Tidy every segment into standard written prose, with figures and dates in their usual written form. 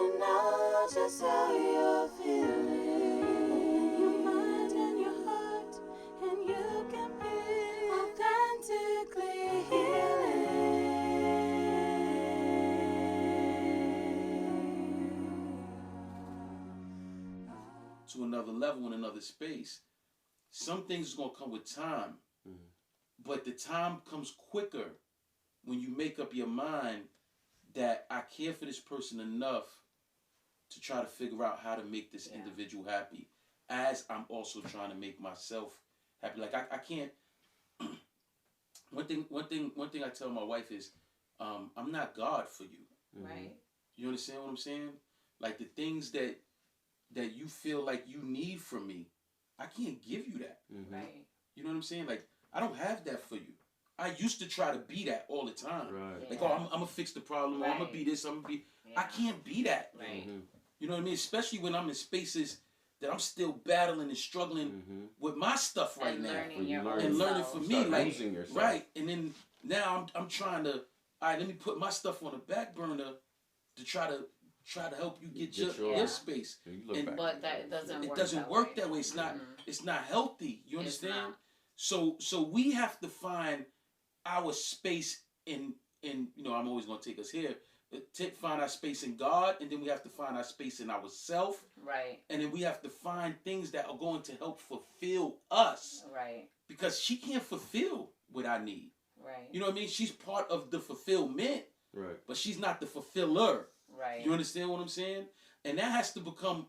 to know just how you're feeling. Your mind and your heart, and you can be authentically healing. To another level in another space. Some things are going to come with time, but the time comes quicker when you make up your mind that I care for this person enough to try to figure out how to make this individual happy, as I'm also trying to make myself happy. Like I can't. One thing I tell my wife is, I'm not God for you. Right. You understand what I'm saying? Like the things that you feel like you need from me, I can't give you that. Right. You know what I'm saying? Like, I don't have that for you. I used to try to be that all the time. Right. Like, oh, I'm going to fix the problem. Or I'm going to be this. I'm going to be... Yeah. I can't be that. Right. You know what I mean? Especially when I'm in spaces that I'm still battling and struggling with my stuff right now. And learning for me. Start Like, losing yourself. right. And then now I'm trying to... All right, let me put my stuff on the back burner to try to help you get your space. But that doesn't work. It doesn't work that way. It's not. It's not healthy. You understand? So we have to find our space in. You know, I'm always going to take us here. Find our space in God, and then we have to find our space in ourselves. Right. And then we have to find things that are going to help fulfill us. Right. Because she can't fulfill what I need. Right. You know what I mean? She's part of the fulfillment. Right. But she's not the fulfiller. Right. You understand what I'm saying? And that has to become,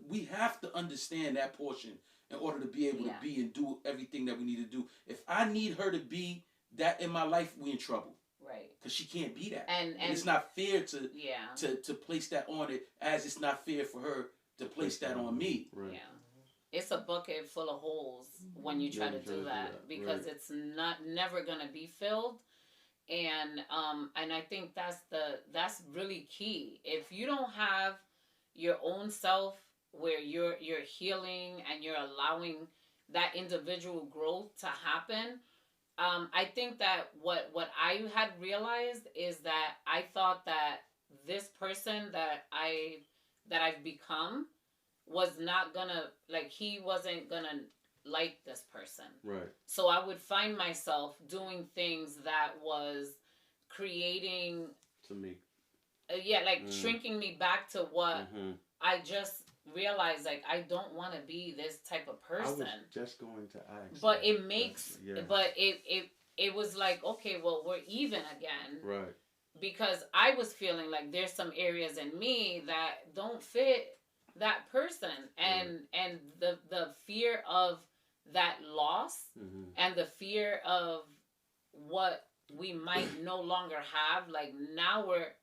we have to understand that portion in order to be able to be and do everything that we need to do. If I need her to be that in my life, we in trouble. Right. Because she can't be that. And it's not fair to place that on it, as it's not fair for her to place that on me. Right. Yeah. It's a bucket full of holes when you try to do that, because it's never gonna be filled. And I think that's really key. If you don't have your own self where you're healing and you're allowing that individual growth to happen, I think that what I had realized is that I thought that this person that I've become was not gonna, like, he wasn't gonna like this person. Right. So I would find myself doing things that was creating to me. Shrinking me back to what I just realized, like, I don't want to be this type of person. I was just going to ask. But it makes, but it was like, okay, well, we're even again. Right. Because I was feeling like there's some areas in me that don't fit that person. And the fear of that loss and the fear of what we might no longer have, like, now we're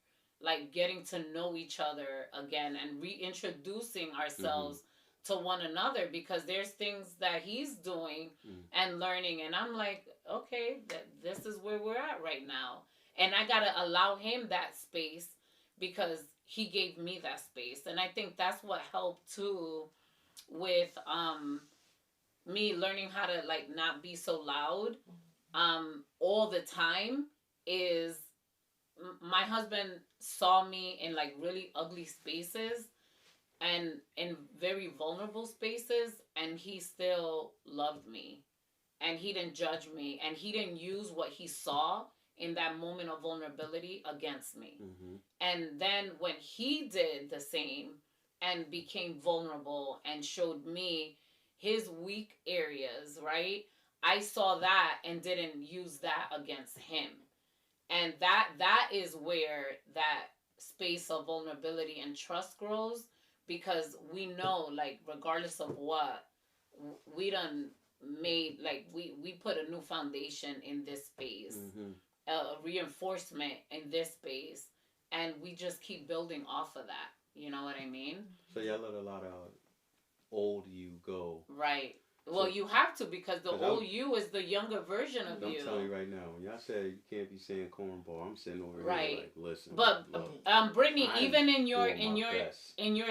like getting to know each other again and reintroducing ourselves to one another, because there's things that he's doing and learning, and I'm like, okay, this is where we're at right now, and I gotta allow him that space because he gave me that space. And I think that's what helped too with me learning how to, like, not be so loud all the time. Is my husband saw me in, like, really ugly spaces and in very vulnerable spaces, and he still loved me, and he didn't judge me, and he didn't use what he saw in that moment of vulnerability against me. And then when he did the same and became vulnerable and showed me his weak areas, right, I saw that and didn't use that against him. And that is where that space of vulnerability and trust grows, because we know, like, regardless of what, we done made, like, we put a new foundation in this space, a reinforcement in this space, and we just keep building off of that. You know what I mean? So y'all let a lot of old you go. Right. Well, you have to, because the old you is the younger version of you. I'm telling you right now, when y'all say you can't be saying cornball, I'm sitting over here like, listen. But Brittany, even in your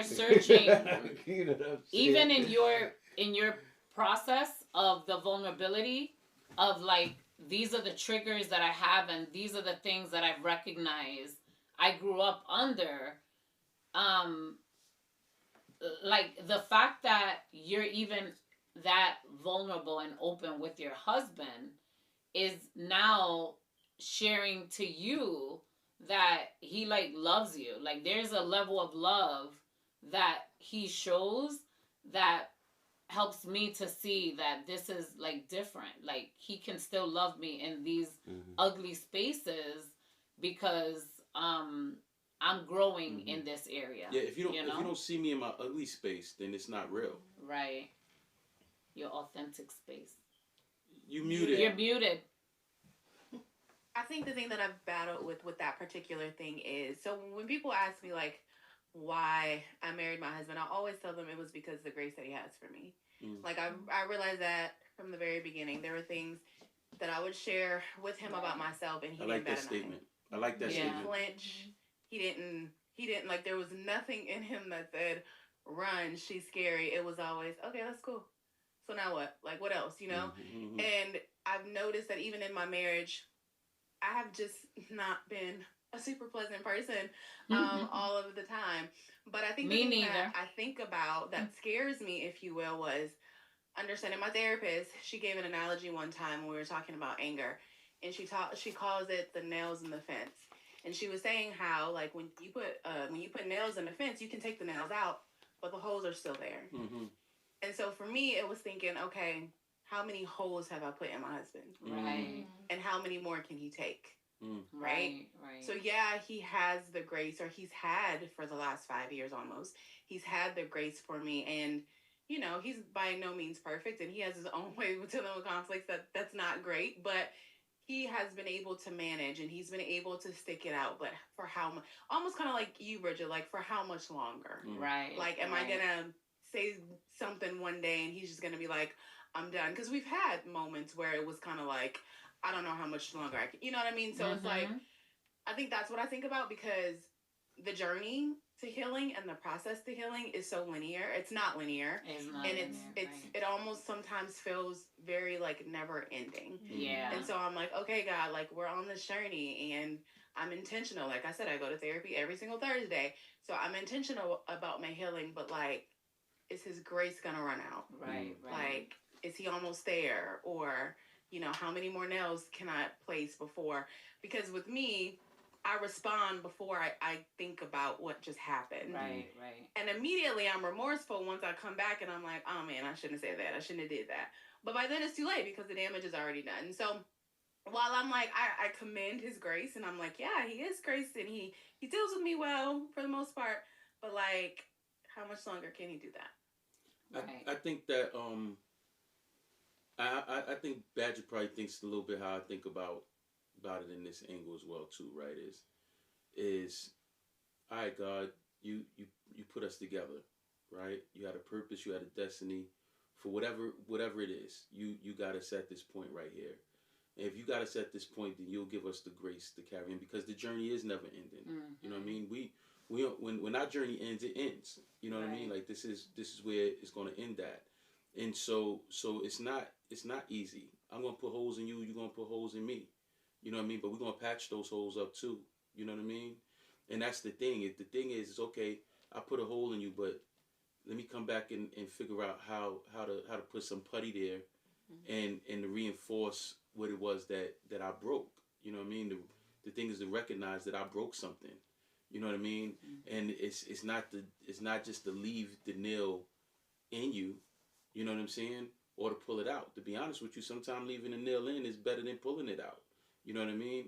searching, even in your process of the vulnerability of, like, these are the triggers that I have and these are the things that I've recognized I grew up under. like the fact that you're even that vulnerable and open with your husband is now sharing to you that he like loves you. Like there's a level of love that he shows that helps me to see that this is like different. Like he can still love me in these ugly spaces because I'm growing in this area. Yeah, if you don't see me in my ugly space, then it's not real. Right. Your authentic space. You muted. You're muted. I think the thing that I've battled with that particular thing is, so when people ask me like why I married my husband, I always tell them it was because of the grace that he has for me. Like I realized that from the very beginning. There were things that I would share with him about myself, and he didn't like that bat an statement. eye. I like that He statement. didn't flinch. He didn't like, there was nothing in him that said, run, she's scary. It was always, okay, that's cool. So now what? Like, what else, you know? And I've noticed that even in my marriage, I have just not been a super pleasant person all of the time. But I think the thing that I think about that scares me, if you will, was understanding my therapist. She gave an analogy one time when we were talking about anger, and she calls it the nails in the fence. And she was saying how, like, when you put nails in the fence, you can take the nails out, but the holes are still there. And so for me, it was thinking, okay, how many holes have I put in my husband? Right. And how many more can he take? Right. So yeah, he has the grace, or he's had for the last 5 years almost. He's had the grace for me, and you know, he's by no means perfect, and he has his own way of dealing with conflicts that's not great, but he has been able to manage, and he's been able to stick it out. But for how much? Almost kind of like you, Briggitte, like for how much longer? Right. Like, am I gonna say something one day and he's just gonna be like, I'm done? Because we've had moments where it was kind of like, I don't know how much longer I can, you know what I mean? So it's like, I think that's what I think about, because the journey to healing and the process to healing is so linear. It's not linear. It's not and linear, it almost sometimes feels very like never ending. Yeah. And so I'm like, okay, God, like we're on this journey, and I'm intentional. Like I said, I go to therapy every single Thursday. So I'm intentional about my healing, but like, is his grace gonna run out? Right. Like, is he almost there? Or, you know, how many more nails can I place before? Because with me, I respond before I think about what just happened. Right. And immediately I'm remorseful once I come back, and I'm like, oh man, I shouldn't have said that. I shouldn't have did that. But by then it's too late, because the damage is already done. So while I'm like, I commend his grace, and I'm like, yeah, he is grace, and he deals with me well for the most part. But like, how much longer can he do that? I think that I think Badger probably thinks a little bit how I think about it in this angle as well too, right? Is all right, God, you put us together, right? You had a purpose, you had a destiny for whatever it is. You got us at this point right here. And if you got us at this point, then you'll give us the grace to carry in, because the journey is never ending. You know what I mean? When our journey ends, it ends. You know what I mean? Like this is where it's going to end at. And so it's not easy. I'm going to put holes in you, you're going to put holes in me. You know what I mean? But we're going to patch those holes up too. You know what I mean? And that's the thing. The thing is okay, I put a hole in you, but let me come back and figure out how to put some putty there and to reinforce what it was that I broke. You know what I mean? The thing is to recognize that I broke something. You know what I mean? And it's not just to leave the nail in you. You know what I'm saying? Or to pull it out. To be honest with you, sometimes leaving a nail in is better than pulling it out. You know what I mean?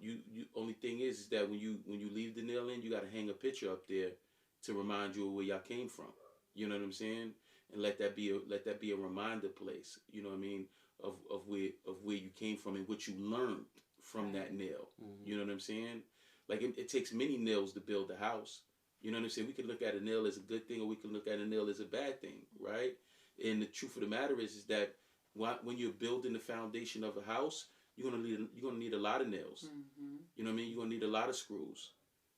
You only thing is that when you leave the nail in, you got to hang a picture up there to remind you of where y'all came from. You know what I'm saying? And let that be a reminder place. You know what I mean? Of where you came from and what you learned from that nail. You know what I'm saying? Like it takes many nails to build a house. You know what I'm saying? We could look at a nail as a good thing, or we could look at a nail as a bad thing, right? And the truth of the matter is that when you're building the foundation of a house, you're gonna need a lot of nails. You know what I mean? You're gonna need a lot of screws.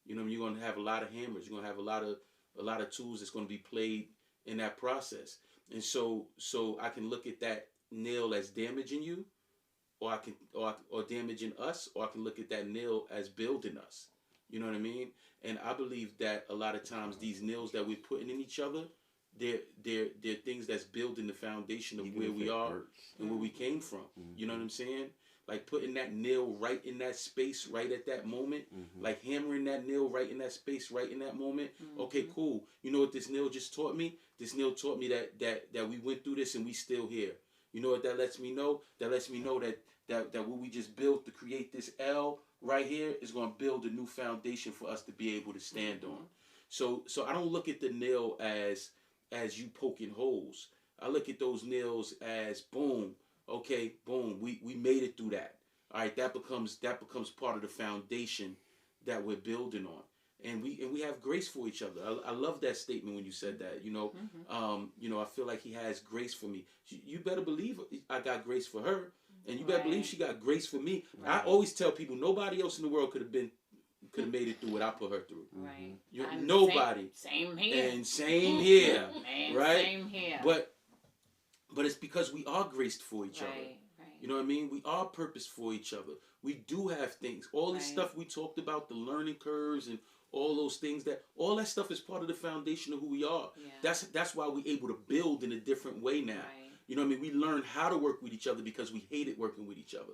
You know what I mean? You're gonna have a lot of hammers. You're gonna have a lot of tools that's gonna be played in that process. And so I can look at that nail as damaging you, or damaging us, or I can look at that nail as building us. You know what I mean? And I believe that a lot of times these nails that we're putting in each other, they're things that's building the foundation of where we are and where we came from. You know what I'm saying? Like putting that nail right in that space, right at that moment. Like hammering that nail right in that space, right in that moment. Okay, cool. You know what this nail just taught me? This nail taught me that we went through this and we still here. You know what that lets me know? That lets me know that what we just built to create this L right here is going to build a new foundation for us to be able to stand on. So I don't look at the nail as you poking holes. I look at those nails as boom. Okay, boom. We made it through that. All right, that becomes part of the foundation that we're building on. And we have grace for each other. I love that statement when you said that. You know, I feel like he has grace for me. You better believe I got grace for her, and you better believe she got grace for me. I always tell people nobody else in the world could have made it through what I put her through. Right. Nobody. Same here. And same here. Right. Same here. But it's because we are graced for each other. Right. You know what I mean? We are purpose for each other. We do have things. All this stuff we talked about, the learning curves and all those things, all that stuff is part of the foundation of who we are. Yeah. That's why we're able to build in a different way now. Right. You know what I mean? We learn how to work with each other because we hated working with each other.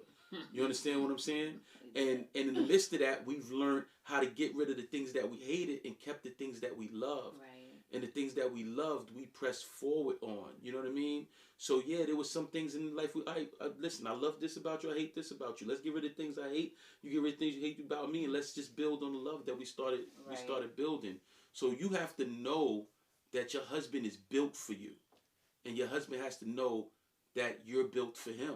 You understand what I'm saying? And in the midst of that, we've learned how to get rid of the things that we hated and kept the things that we loved. Right. And the things that we loved, we pressed forward on. You know what I mean? So yeah, there was some things in life. Listen, I love this about you. I hate this about you. Let's get rid of things I hate. You get rid of things you hate about me, and let's just build on the love that we started. Right. We started building. So you have to know that your husband is built for you, and your husband has to know that you're built for him.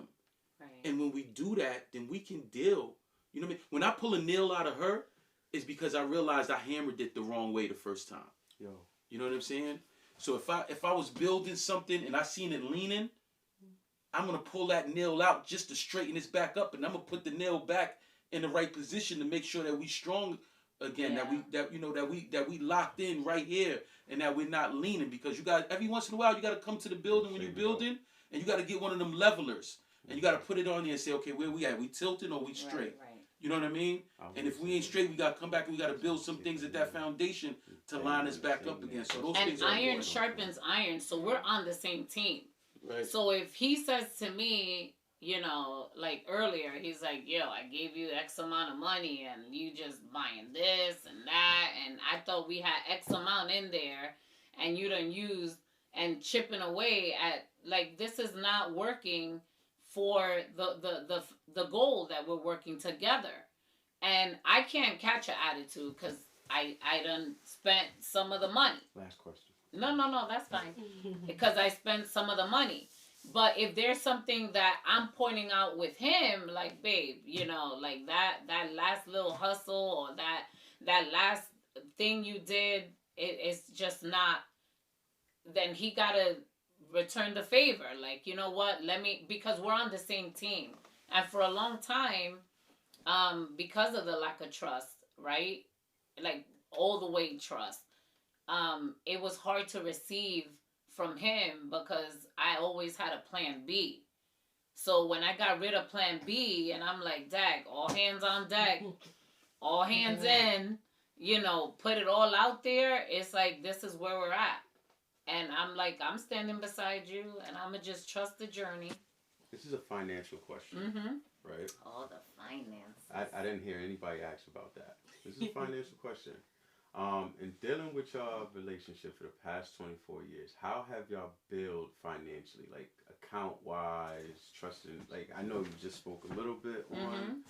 Right. And when we do that, then we can deal. You know what I mean? When I pull a nail out of her, it's because I realized I hammered it the wrong way the first time. Yo. You know what I'm saying? So if I was building something and I seen it leaning, I'm gonna pull that nail out just to straighten this back up, and I'm gonna put the nail back in the right position to make sure that we strong again, that we locked in right here, and that we're not leaning, because you got every once in a while you got to come to the building when you're building, and you got to get one of them levelers, and you got to put it on there and say, okay, where we at? We tilting or we straight? Right. You know what I mean? And if we ain't straight, we got to come back and we got to build some things at that foundation to line us back up again. So those things are iron important. sharpens iron, so we're on the same team. Right. So if he says to me, you know, like earlier, he's like, yo, I gave you X amount of money and you just buying this and that, and I thought we had X amount in there and you done used and chipping away at, like, this is not working for the goal that we're working together. And I can't catch an attitude because I done spent some of the money. Last question. No, that's fine. Because I spent some of the money. But if there's something that I'm pointing out with him, like, babe, you know, like that last little hustle or that last thing you did, it's just not, then he gotta return the favor. Like, you know what, because we're on the same team. And for a long time, because of the lack of trust, right? Like, all the way trust, it was hard to receive from him because I always had a plan B. So when I got rid of plan B and I'm like, dag, all hands on deck, all hands in, you know, put it all out there, it's like, this is where we're at. And I'm like, I'm standing beside you and I'm going to just trust the journey. This is a financial question, right? Oh, the finance. I didn't hear anybody ask about that. This is a financial question. In dealing with y'all relationship for the past 24 years, how have y'all built financially, like account-wise, trusting? Like, I know you just spoke a little bit on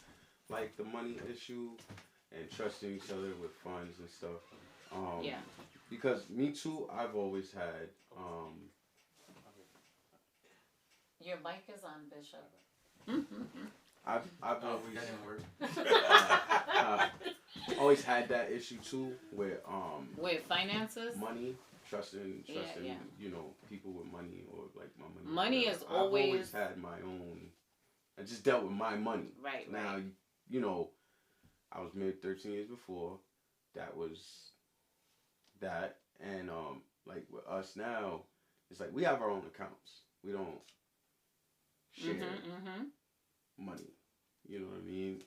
like the money issue and trusting each other with funds and stuff. Yeah. Because me too, I've always had. Your mic is on, Bishop. I've always had that issue too, where with finances, money, trusting, yeah. You know, people with money or like my money. Money is I've always always had my own. I just dealt with my money. Right. Now, right. You know, I was married 13 years before. That was that, and like with us now, it's like we have our own accounts. We don't share money. You know what I mean?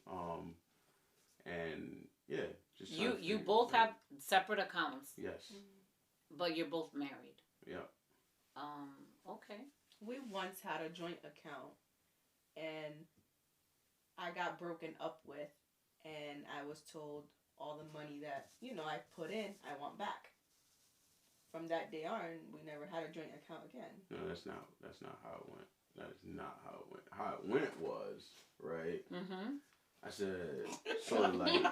And yeah, Just trying to You figure both it out. have separate accounts, Yes. but you're both married. Yeah. Okay. We once had a joint account, and I got broken up with, and I was told all the money that I put in, I want back. From that day on, we never had a joint account again. No, that's not how it went. That is not how it went. How it went was, right? Mm-hmm. I said, sort of like,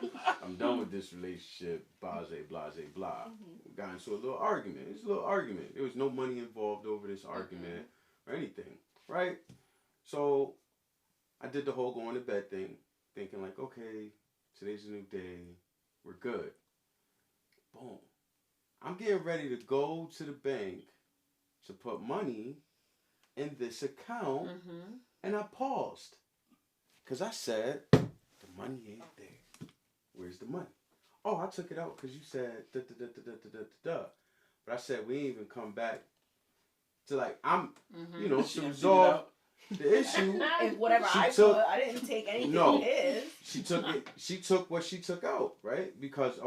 I'm done with this relationship, blase, blase, blah. We got into a little argument. It's a little argument. There was no money involved over this argument or anything, right? So I did the whole going to bed thing, thinking like, okay, today's a new day. We're good. Boom. I'm getting ready to go to the bank to put money in this account, and I paused. Because I said, the money ain't there. Where's the money? Oh, I took it out because you said da-da-da-da-da-da-da-da. But I said, we ain't even come back to like, I'm, to resolve the issue. And whatever I didn't take anything of his. She took it. She took what she took out, right? Because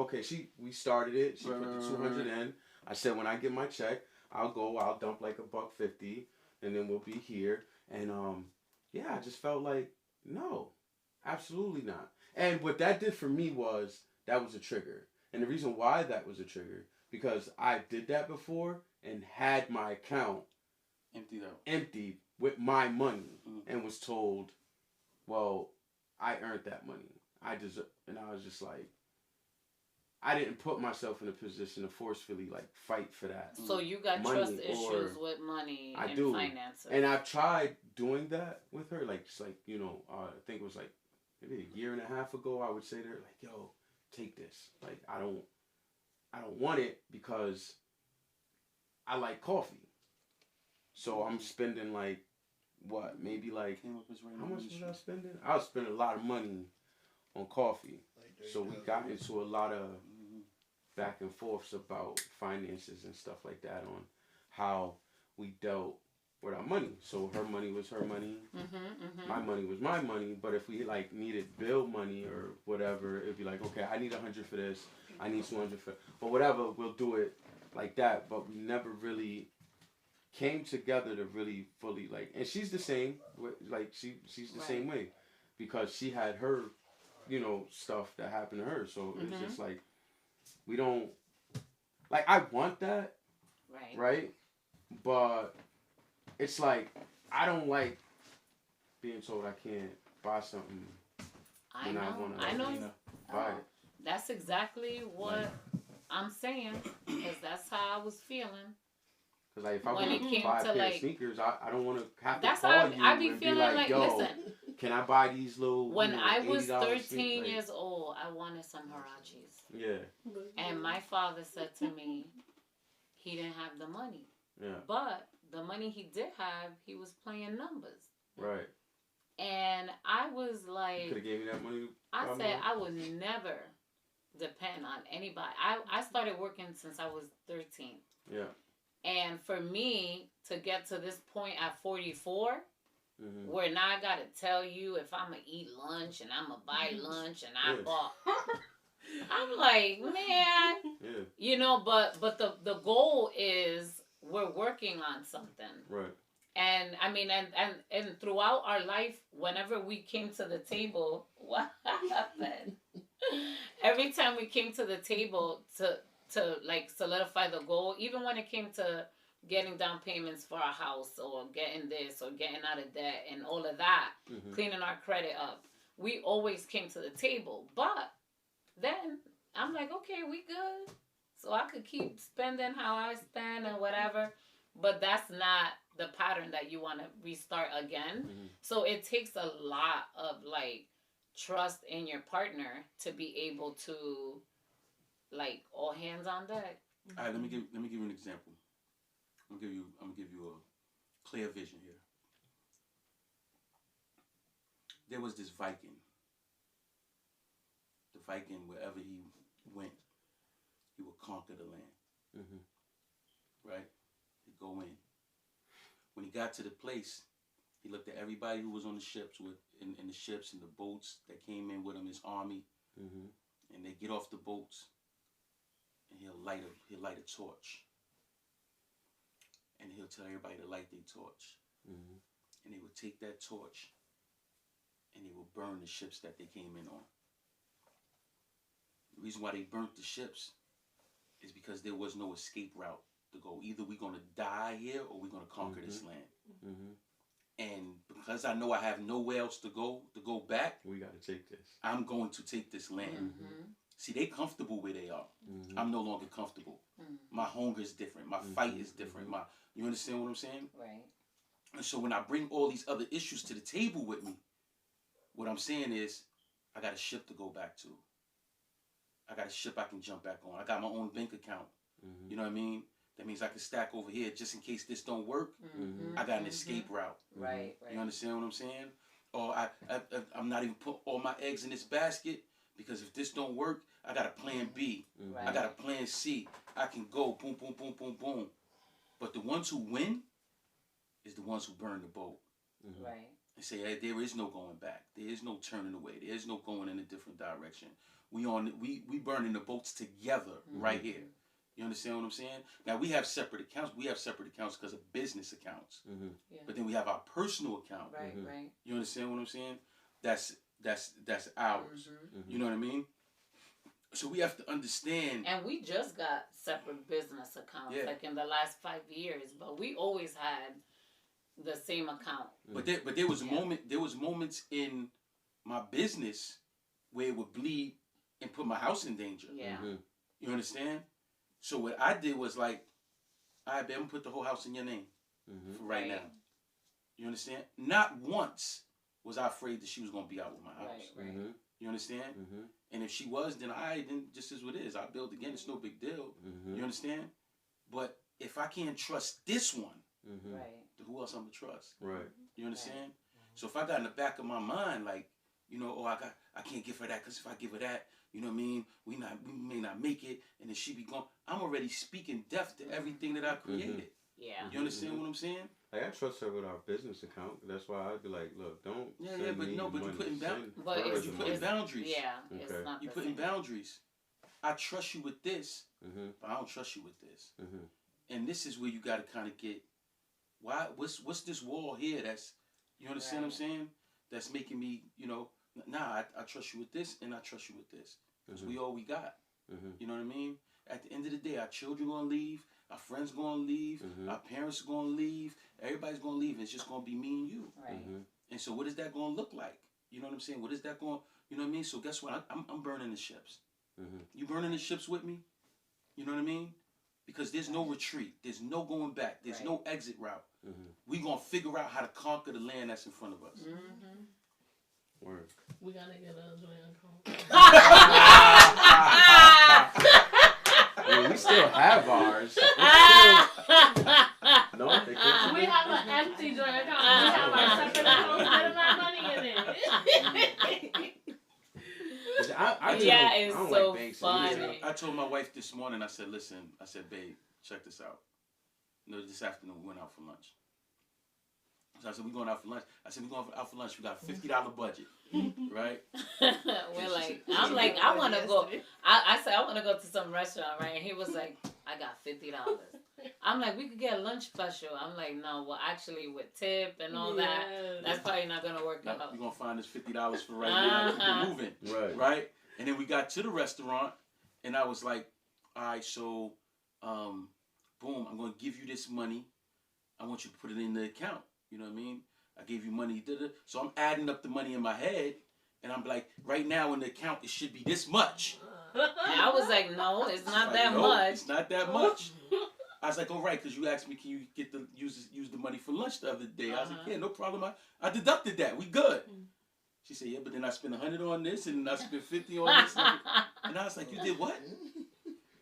we started it. She put the 200 in. I said, when I get my check, I'll dump like $150, and then we'll be here. And I just felt like, no, absolutely not. And what that did for me was that was a trigger. And the reason why that was a trigger, because I did that before and had my account emptied with my money and was told, well, I earned that money. And I was just like, I didn't put myself in a position to forcefully like fight for that. So you got trust issues with money and finances. And I've tried doing that with her, like just like, I think it was like maybe a year and a half ago, I would say to her, like, yo, take this. Like I don't want it because I like coffee. So I'm spending like maybe like how much was I spending? I was spending a lot of money on coffee. So we got into a lot of back and forths about finances and stuff like that on how we dealt with our money. So her money was her money, my money was my money. But if we like needed bill money or whatever, it'd be like, okay, I need 100 for this, I need 200 for, but whatever, we'll do it like that. But we never really came together to really fully like. And she's the same, like she's the same way, because she had her, stuff that happened to her. So it's just like, we don't, like, I want that, right? But it's like, I don't like being told I can't buy something when I want to buy it. That's exactly what I'm saying, because that's how I was feeling. Because like, if I want to buy a pair of sneakers, I don't want to have to call you I be and feeling be like, yo, listen, can I buy these little, when I was $80 13 years old, I wanted some Huaraches. Yeah. And my father said to me, he didn't have the money. Yeah. But the money he did have, he was playing numbers. Right. And I was like, you could have gave me that money. I said I would never depend on anybody. I started working since I was 13. Yeah. And for me to get to this point at 44, where now I gotta tell you if I'm gonna eat lunch and I'm gonna buy lunch and I bought. I'm like, man, but the goal is we're working on something. Right. And I mean, and throughout our life, whenever we came to the table, what happened? Every time we came to the table to like solidify the goal, even when it came to getting down payments for our house or getting this or getting out of debt and all of that, cleaning our credit up, we always came to the table. But then I'm like, okay, we good. So I could keep spending how I spend and whatever. But that's not the pattern that you want to restart again. So it takes a lot of like trust in your partner to be able to like all hands on deck. All right, let me give you an example. I'm gonna give you a clear vision here. There was this Viking. The Viking, wherever he went, he would conquer the land. Right? He'd go in. When he got to the place, he looked at everybody who was on the ships in the ships and the boats that came in with him, his army. and they get off the boats, and he'll light a torch, and he'll tell everybody to light their torch, and they would take that torch, and they would burn the ships that they came in on. The reason why they burnt the ships is because there was no escape route to go. Either we're going to die here or we're going to conquer this land. And because I know I have nowhere else to go back, we got to take this. I'm going to take this land. See, they comfortable where they are. I'm no longer comfortable. My hunger is different. My fight is different. You understand what I'm saying? Right. And so when I bring all these other issues to the table with me, what I'm saying is I got a ship to go back to. I got a ship I can jump back on. I got my own bank account. You know what I mean? That means I can stack over here just in case this don't work. I got an escape route. Right. You understand what I'm saying? Or I'm not even put all my eggs in this basket because if this don't work, I got a plan B. Right. I got a plan C. I can go boom, boom, boom, boom, boom. But the ones who win is the ones who burn the boat. Right. And say, hey, there is no going back. There is no turning away. There is no going in a different direction. We burning the boats together right here. You understand what I'm saying? Now we have separate accounts. We have separate accounts because of business accounts. But then we have our personal account. Right. You understand what I'm saying? That's ours. You know what I mean? So we have to understand. And we just got separate business accounts, like in the last 5 years, but we always had the same account. But there was a moment. There was moments in my business where it would bleed and put my house in danger. Yeah. You understand? So what I did was like, all right, babe, I'm gonna put the whole house in your name for right now. You understand? Not once was I afraid that she was gonna be out with my house. Right. You understand? And if she was, then then just as what it is. I build again. It's no big deal. You understand? But if I can't trust this one, then who else I'm gonna trust? Right. You understand? So if I got in the back of my mind, like, you know, I can't give her that because if I give her that, you know what I mean, we may not make it, and then she be gone. I'm already speaking death to everything that I created. Yeah. You understand what I'm saying? Like, I trust her with our business account. That's why I'd be like, look, don't. But you're putting boundaries. Yeah. It's not you're putting boundaries. I trust you with this, but I don't trust you with this. And this is where you got to kind of get. Why? What's this wall here? That's, you understand what I'm saying? That's making me, you know. Nah, I trust you with this, and I trust you with this. Because we all we got. You know what I mean? At the end of the day, our children going to leave. Our friends going to leave. Our parents are going to leave. Everybody's going to leave. It's just going to be me and you. Right. And so what is that going to look like? You know what I'm saying? What is that going, you know what I mean? So guess what? I'm burning the ships. You burning the ships with me? You know what I mean? Because there's no retreat. There's no going back. There's no exit route. We're going to figure out how to conquer the land that's in front of us. Word. We gotta get a joint account. Well, we still have ours. No, we have an empty joint account. We have our separate accounts. Get my money in it. It's so funny. I told my wife this morning, I said, listen, babe, check this out. You know, this afternoon we went out for lunch. So I said, we're going out for lunch. We got a $50 budget, right? I'm like, I want to go. I said, I want to go to some restaurant, right? And he was like, I got $50. I'm like, we could get a lunch special. I'm like, no, well, actually with tip and all that, that's probably not going to work out. We're going to find this $50 for right now. Keep it moving. Right? And then we got to the restaurant, and I was like, all right, so, boom, I'm going to give you this money. I want you to put it in the account. You know what I mean? I gave you money. So I'm adding up the money in my head, and I'm like, right now in the account, it should be this much. And I was like, no, it's not that much. It's not that much. I was like, all right, because you asked me, can you get use the money for lunch the other day? I was like, yeah, no problem. I deducted that. We good. She said, yeah, but then I spent $100 on this, and I spent $50 on this. And I was like, you did what?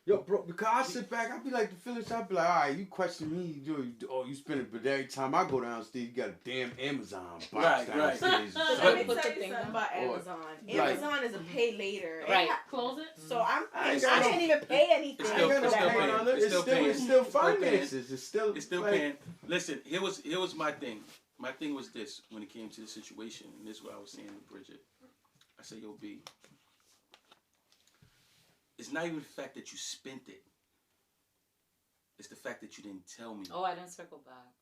Yo, bro, because I sit back, I be like, the feelings, I be like, all right, you question me, you spend it, but every time I go downstairs, you got a damn Amazon box downstairs. Let me tell you something about Amazon. Amazon is a pay later. Right. Close it. So I didn't even pay anything. It's still finances. It's still paying. Listen, here was my thing. My thing was this when it came to the situation, and this is what I was saying to Briggitte. I said, yo, B, it's not even the fact that you spent it. It's the fact that you didn't tell me. Oh, I didn't circle back.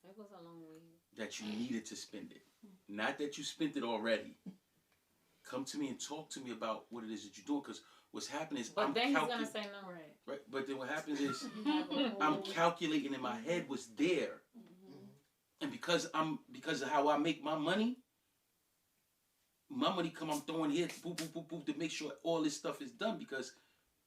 Yeah. It was a long week. That you needed to spend it. Not that you spent it already. Come to me and talk to me about what it is that you're doing. Because what's happening is But then he's going to say no. Right. But then what happens is I'm calculating in my head what's there. And because of how I make my money come, I'm throwing here, boop, boop, boop, boop, to make sure all this stuff is done because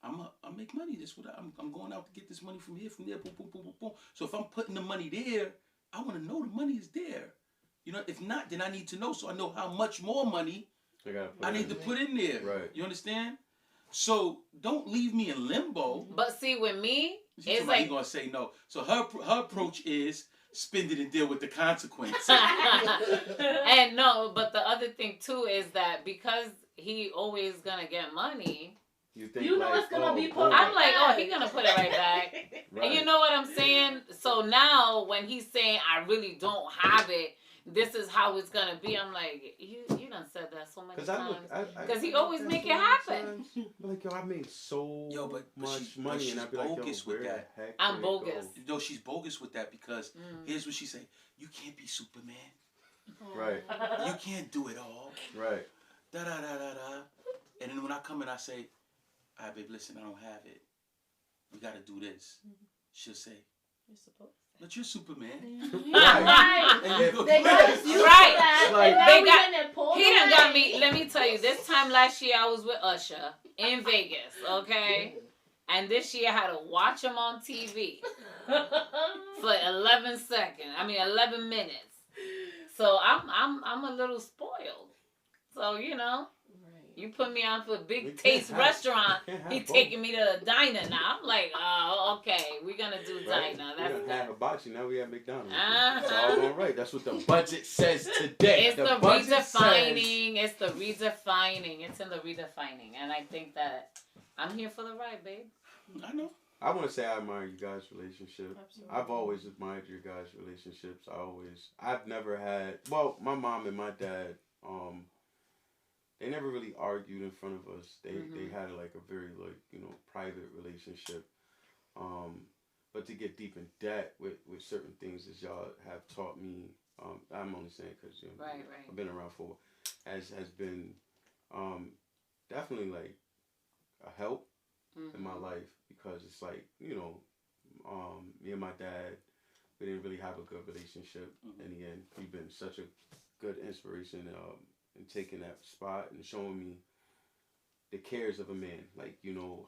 I make money. That's what I'm going out to get this money from here, from there, boom, boom, boom, boom, boom. So if I'm putting the money there, I want to know the money is there. You know, if not, then I need to know so I know how much more money I need to put in there. Right. You understand? So don't leave me in limbo. But see, with me, it's like you're gonna say no. So her approach is spend it and deal with the consequences. And no, but the other thing too is that because he always gonna get money, you know it's gonna be put. I'm like, oh, he gonna put it right back. Right. And you know what I'm saying? So now when he's saying I really don't have it, this is how it's gonna be. I'm like, you done said that so many times. Because he always make it happen. Like, yo, I made so much money, she's and I'd be like, bogus yo, with that. I'm bogus. No, she's bogus with that because here's what she say: you can't be Superman. Right. You can't do it all. Right. Da da da da da. And then when I come and I say, "All right, babe, listen, I don't have it. We got to do this." She'll say, You're supposed to. "But you're Superman." Right. And you go, They just use Right. that. Like, And they then got- we done pulled He done away. got me. Let me tell you, this time last year I was with Usher in Vegas, okay? And this year I had to watch him on TV for 11 minutes. So I'm a little spoiled. So, you know, you put me on for a big taste restaurant. He taking me to a diner now. I'm like, oh, okay, we're gonna do diner. We That's don't have hibachi, now we have McDonald's. Uh-huh. It's all going right. That's what the budget says today. It's the redefining. It's the redefining. It's in the redefining. And I think that I'm here for the ride, babe. I know. I want to say I admire you guys' relationship. Absolutely. I've always admired your guys' relationships. I've never had, well, my mom and my dad, they never really argued in front of us. They had like a very private relationship. But to get deep in debt with certain things as y'all have taught me, I'm only saying because Right. I've been around for, has been definitely like a help in my life, because it's like, me and my dad, we didn't really have a good relationship in the end. You've been such a good inspiration in taking that spot and showing me the cares of a man, like,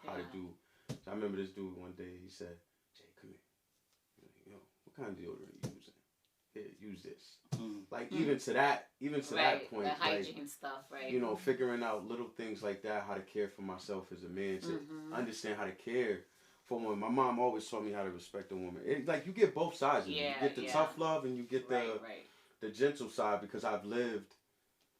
how to do. So I remember this dude one day, he said, "Jay, come here. Yo, what kind of deodorant are you using? Here, use this." Like, even to that point, the hygiene stuff, right? Figuring out little things like that, how to care for myself as a man, to understand how to care for a woman. My mom always taught me how to respect a woman. Like, you get both sides of it. You get the tough love and you get the gentle side, because I've lived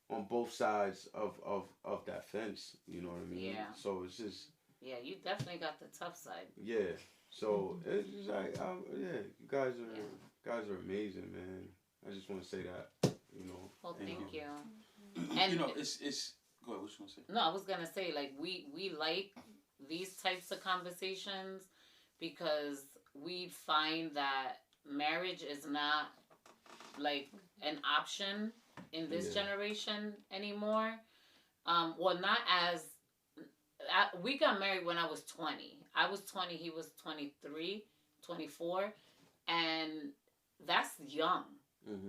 on both sides of that fence. You know what I mean? Yeah. So it's just... Yeah, you definitely got the tough side. Yeah. So it's just like, you guys are amazing, man. I just want to say that, Well, thank you. And it's go ahead. What you gonna say? No, I was gonna say, like, we like these types of conversations because we find that marriage is not like an option in this generation anymore. Well, not as we got married when I was 20. I was 20, he was 23, 24, and that's young.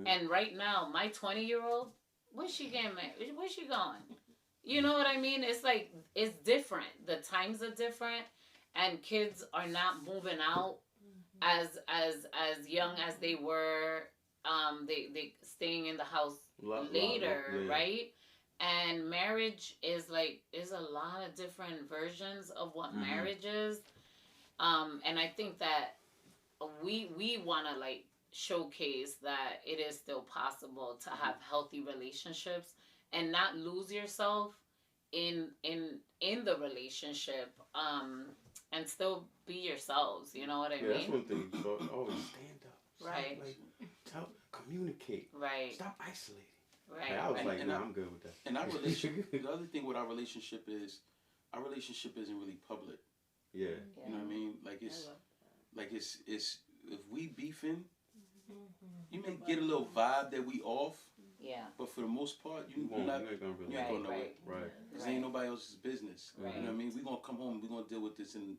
And right now, my 20-year-old, where's she getting married? Where's she going? You know what I mean? It's like, it's different. The times are different, and kids are not moving out as young as they were. They staying in the house later, right? And marriage is a lot of different versions of what marriage is. And I think that we want to like showcase that it is still possible to have healthy relationships and not lose yourself in the relationship, and still be yourselves. You know what I mean? That's one thing. So always stand up. Right. Communicate. Right. Stop isolating. Right. I was like, And nah, I'm good with that. And our relationship, the other thing with our relationship is, our relationship isn't really public. Yeah. You know what I mean? Like it's if we beefing, you may get a little vibe that we off. Yeah. But for the most part, you ain't not gonna really Right, going nowhere. Right. Because ain't nobody else's business. Right. You know what I mean? We're gonna come home. We're gonna deal with this in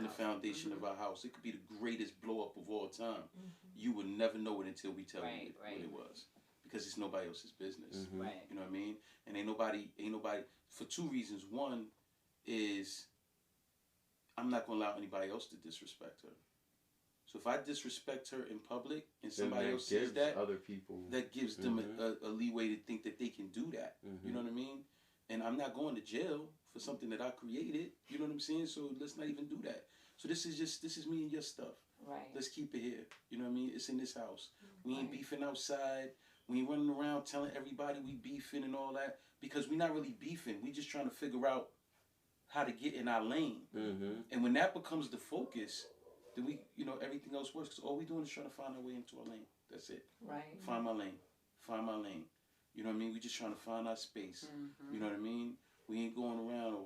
the foundation of our house. It could be the greatest blow up of all time. You would never know it until we tell you what it was, because it's nobody else's business. Right. You know what I mean? And ain't nobody for two reasons. One is I'm not gonna allow anybody else to disrespect her. So if I disrespect her in public and somebody else says that, other people, that gives them a leeway to think that they can do that. You know what I mean? And I'm not going to jail for something that I created. You know what I'm saying? So let's not even do that. So this is me and your stuff. Right. Let's keep it here. You know what I mean? It's in this house. We ain't beefing outside. We ain't running around telling everybody we beefing and all that, because we're not really beefing. We just trying to figure out how to get in our lane. And when that becomes the focus, then we, everything else works. Because all we doing is trying to find our way into our lane. That's it. Right. Find my lane. Find my lane. You know what I mean? We just trying to find our space. You know what I mean? We ain't going around,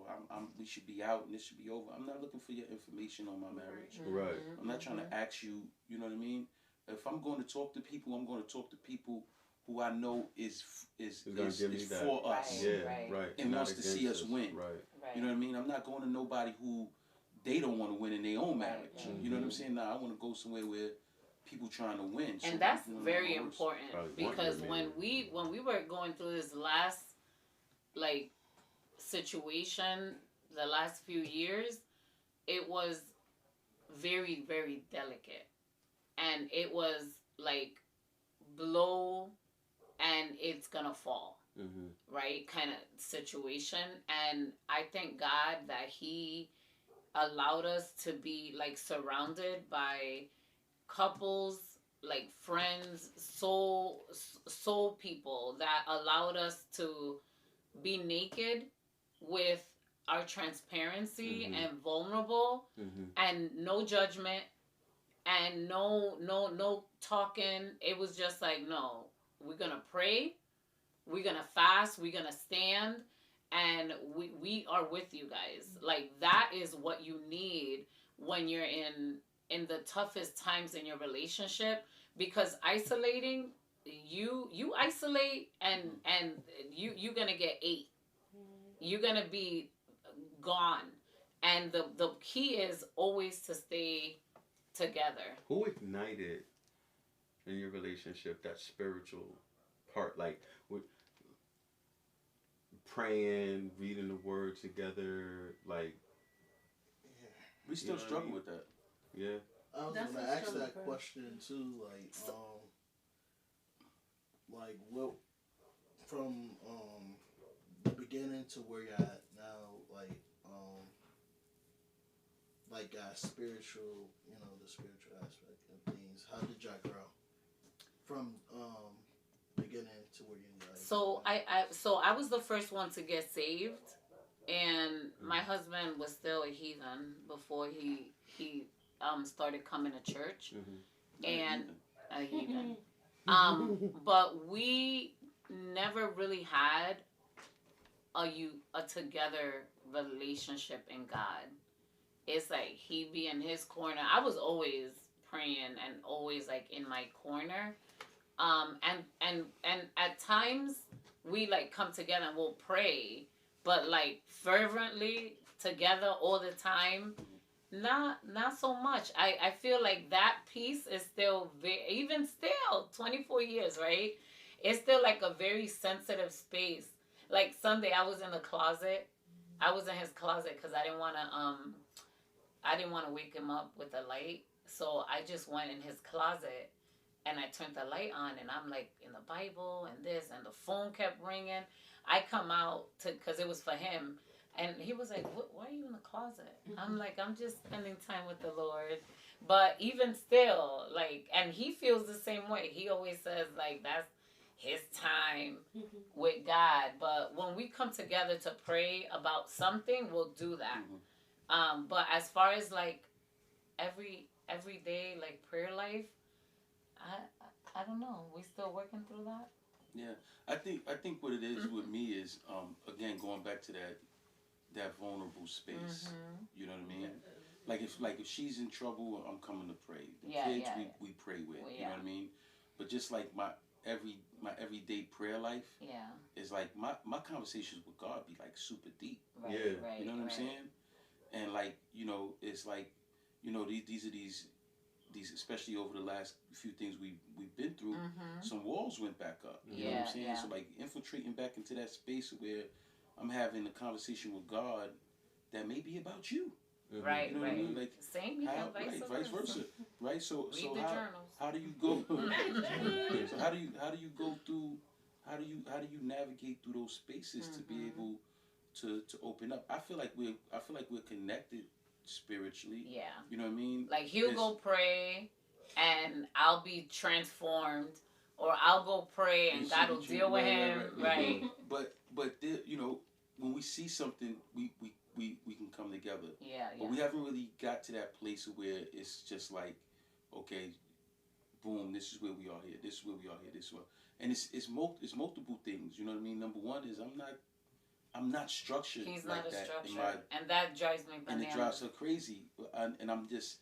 we should be out and this should be over. I'm not looking for your information on my marriage. Right. I'm not trying to ask you, you know what I mean? If I'm going to talk to people, I'm going to talk to people who I know is for us. Right. And not wants to see us win. Right. You know what I mean? I'm not going to nobody who they don't want to win in their own marriage. You know what I'm saying? Nah, I want to go somewhere where people trying to win. And that's very important, because when we were going through this last situation, the last few years, it was very, very delicate, and it was like blow and it's gonna fall, right, kind of situation. And I thank God that He allowed us to be surrounded by couples, friends, soul people that allowed us to be naked with our transparency and vulnerable, and no judgment and no talking. It was just no, we're gonna pray, we're gonna fast, we're gonna stand, and we are with you guys. That is what you need when you're in the toughest times in your relationship, because isolating, you isolate and you're gonna get ate. You're gonna be gone. And the key is always to stay together. Who ignited in your relationship that spiritual part, with praying, reading the word together, we still struggle with that. Yeah. I was gonna ask that question too, what from the beginning to where you're at now, spiritual, the spiritual aspect of things. How did y'all grow from beginning to where you guys? So I was the first one to get saved, and my husband was still a heathen before he started coming to church, and a heathen. But we never really had a together relationship in God. It's he be in his corner. I was always praying and always in my corner. And at times we come together and we'll pray, but fervently together all the time, not so much. I feel that piece is still even still 24 years, right? It's still a very sensitive space. Sunday I was in the closet. I was in his closet because I didn't want to wake him up with the light. So I just went in his closet and I turned the light on, and I'm in the Bible and this, and the phone kept ringing. I come out because it was for him, and he was like, why are you in the closet? I'm I'm just spending time with the Lord. But even still, and he feels the same way. He always says that's his time with God. But when we come together to pray about something, we'll do that. But as far as everyday prayer life, I don't know. We still working through that. Yeah, I think what it is with me is again going back to that that vulnerable space. Mhm. You know what I mean? Like if she's in trouble, I'm coming to pray. The Yeah, kids yeah. we pray with. Well, You yeah. know what I mean? But just like my everyday prayer life Yeah. is like my conversations with God be like super deep. Right. Yeah. Right. You know what I'm right. saying? And like, you know, it's like, you know, these are these especially over the last few things we've been through, Mhm. some walls went back up. You know what Yeah, I'm saying? yeah. So like infiltrating back into that space where I'm having a conversation with God that may be about you. Mhm. Right. You know what I mean? Like Same here. how, Vice versa. Right? So Read so the how journals. how do you go so how do you go through how do you navigate through those spaces to be Mhm. able to open up? I feel like we're connected spiritually. Yeah. You know what I mean? Like he'll go pray, and I'll be transformed, or I'll go pray and God will deal with him. Right. But there, you know, when we see something, we can come together. Yeah. But we haven't really got to that place where it's just like, okay, boom, this is where we are here. This is where we are here. This is where, and it's multiple things. You know what I mean? Number one is I'm not structured. He's like not a that structure, and that drives me and bananas. it drives her crazy. And I'm just,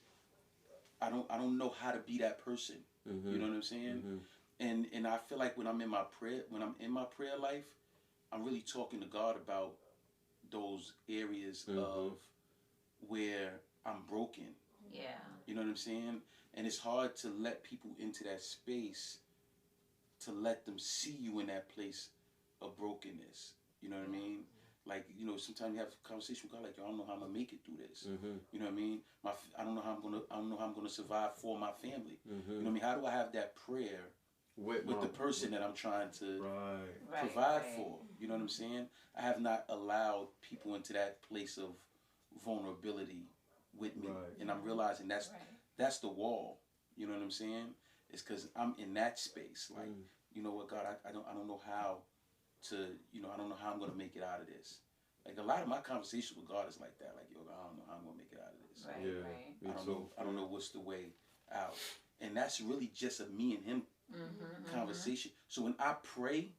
I don't know how to be that person. Mhm. You know what I'm saying? Mhm. And I feel like when I'm in my prayer life, I'm really talking to God about those areas of where I'm broken. Yeah. You know what I'm saying? And it's hard to let people into that space, to let them see you in that place of brokenness. You know what I mean? Like, you know, sometimes you have a conversation with God, like, yo, I don't know how I'm gonna make it through this. You know what I mean? I don't know how I'm gonna survive for my family. You know what I mean? How do I have that prayer with the person that I'm trying to provide for? You know what I'm saying? I have not allowed people into that place of vulnerability with me, and I'm realizing that's the wall. You know what I'm saying? It's because I'm in that space. Like, you know what, God, I don't know how to, you know, I don't know how I'm gonna make it out of this. Like a lot of my conversations with God is like that. Like, yo, I don't know how I'm gonna make it out of this. I don't know what's the way out. And that's really just a me and him conversation. So when I pray,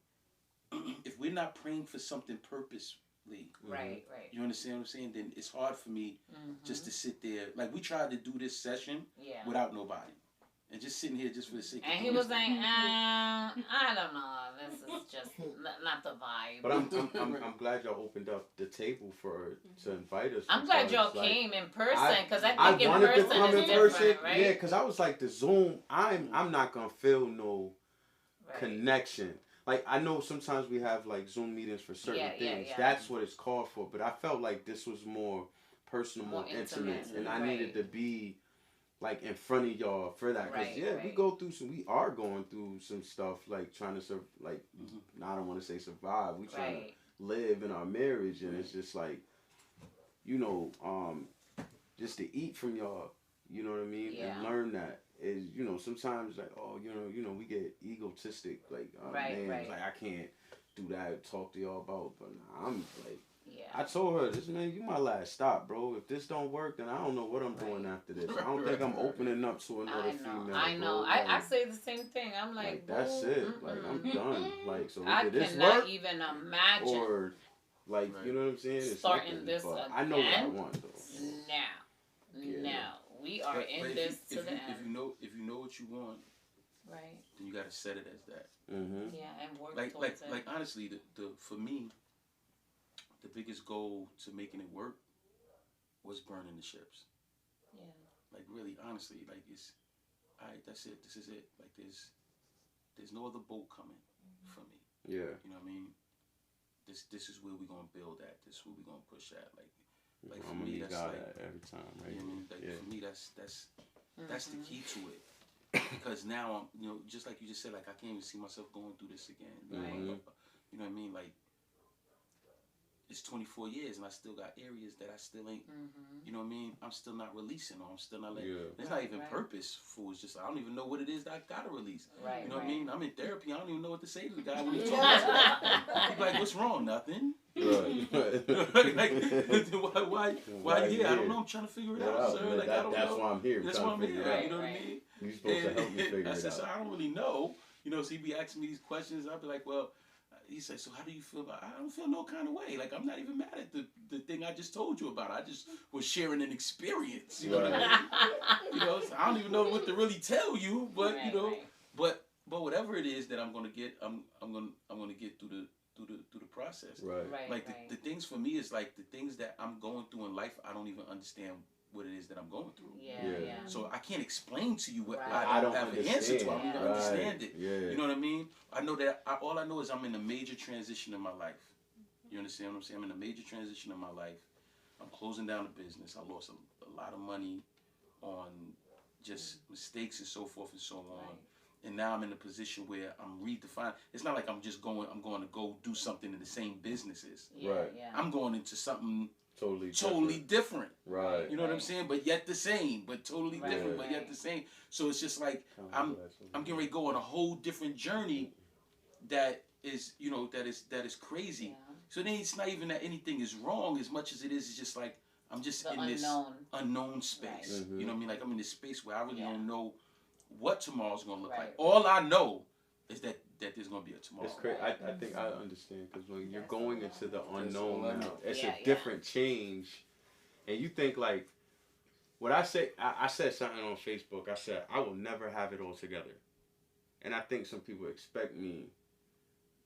if we're not praying for something purposely, right. You understand what I'm saying? Then it's hard for me just to sit there. Like we tried to do this session without nobody. And just sitting here just for the sake of and he was like, I don't know. This is just not the vibe. But I'm glad y'all opened up the table to invite us. I'm glad y'all came in person, because I think I wanted in to person come is in different, person. right? Yeah, because I was like, the Zoom, I'm not gonna feel no connection. Like I know sometimes we have like Zoom meetings for certain things. That's what it's called for. But I felt like this was more personal, more intimate, and I needed to be like in front of y'all for that, because we are going through some stuff, like trying to I don't want to say survive, we trying to live in our marriage, and it's just like, you know, just to eat from y'all, you know what I mean, and learn that is, you know, sometimes like, oh, you know, we get egotistic, like, man, it's like I can't do that, talk to y'all about, but I'm like, I told her, this man, you my last stop, bro. If this don't work, then I don't know what I'm doing after this. I don't think I'm opening up to another female. I know. Like, I say the same thing. I'm like that's it. Like I'm done. Like, so I did this cannot work? even imagine. Or like, you know what I'm saying? It's starting this again. I know what I want though. No, we are in this to the end. If you know what you want, right? Then you got to set it as that. Yeah, and work towards it. Like honestly, the for me, the biggest goal to making it work was burning the ships. Yeah. Like really, honestly, like it's, all right, that's it. This is it. Like there's no other boat coming for me. Yeah. You know what I mean? This is where we're gonna build at. This is where we're gonna push at. Like for I'm me, that's God like every time, right? You know what I mean? Like for me, that's the key to it. Because now I'm, you know, just like you just said, like I can't even see myself going through this again. You know what I mean? Like. It's 24 years and I still got areas that I still ain't, you know what I mean? I'm still not releasing, or I'm still not letting, it's not even purposeful. It's just, I don't even know what it is that I gotta release. You know what I mean? I'm in therapy. I don't even know what to say to the guy when he's talking to me. He's like, what's wrong? Nothing. Like, why here? I don't know. I'm trying to figure it out, sir. Like, I don't know. That's why I'm here. That's why I'm here. You know what I mean? You're supposed to help me figure it out. I don't really know. You know, so he'd be asking me these questions. I'd be like, well, he said, so how do you feel about? I don't feel no kind of way. Like I'm not even mad at the thing I just told you about. I just was sharing an experience. You know what I mean? You know, so I don't even know what to really tell you, but you know, but whatever it is that I'm gonna get, I'm gonna get through the process. Right. Like the things for me is like the things that I'm going through in life. I don't even understand what it is that I'm going through. Yeah. So I can't explain to you what Right. I don't have an answer to. I don't even understand it. Yeah. You know what I mean? I know that all I know is I'm in a major transition in my life. You understand what I'm saying? I'm in a major transition in my life. I'm closing down the business. I lost a lot of money on just mistakes and so forth and so on. Right. And now I'm in a position where I'm redefining. It's not like I'm going to go do something in the same businesses. Right. I'm going into something Totally different. Right. You know what I'm saying? But yet the same. But totally different. But Right. yet the same. So it's just like I'm getting ready to go on a whole different journey that is, you know, that is crazy. Yeah. So then it's not even that anything is wrong as much as it is. It's just like I'm just The in unknown. this unknown space. Right. Mm-hmm. You know what I mean? Like I'm in this space where I really Yeah. don't know what tomorrow's gonna look Right. like. All I know is that there's gonna be a tomorrow. It's crazy. I think I understand because when you're That's going all into the all unknown I now, know. it's Yeah, a different change, and you think like, what I say. I said something on Facebook. I said I will never have it all together, and I think some people expect me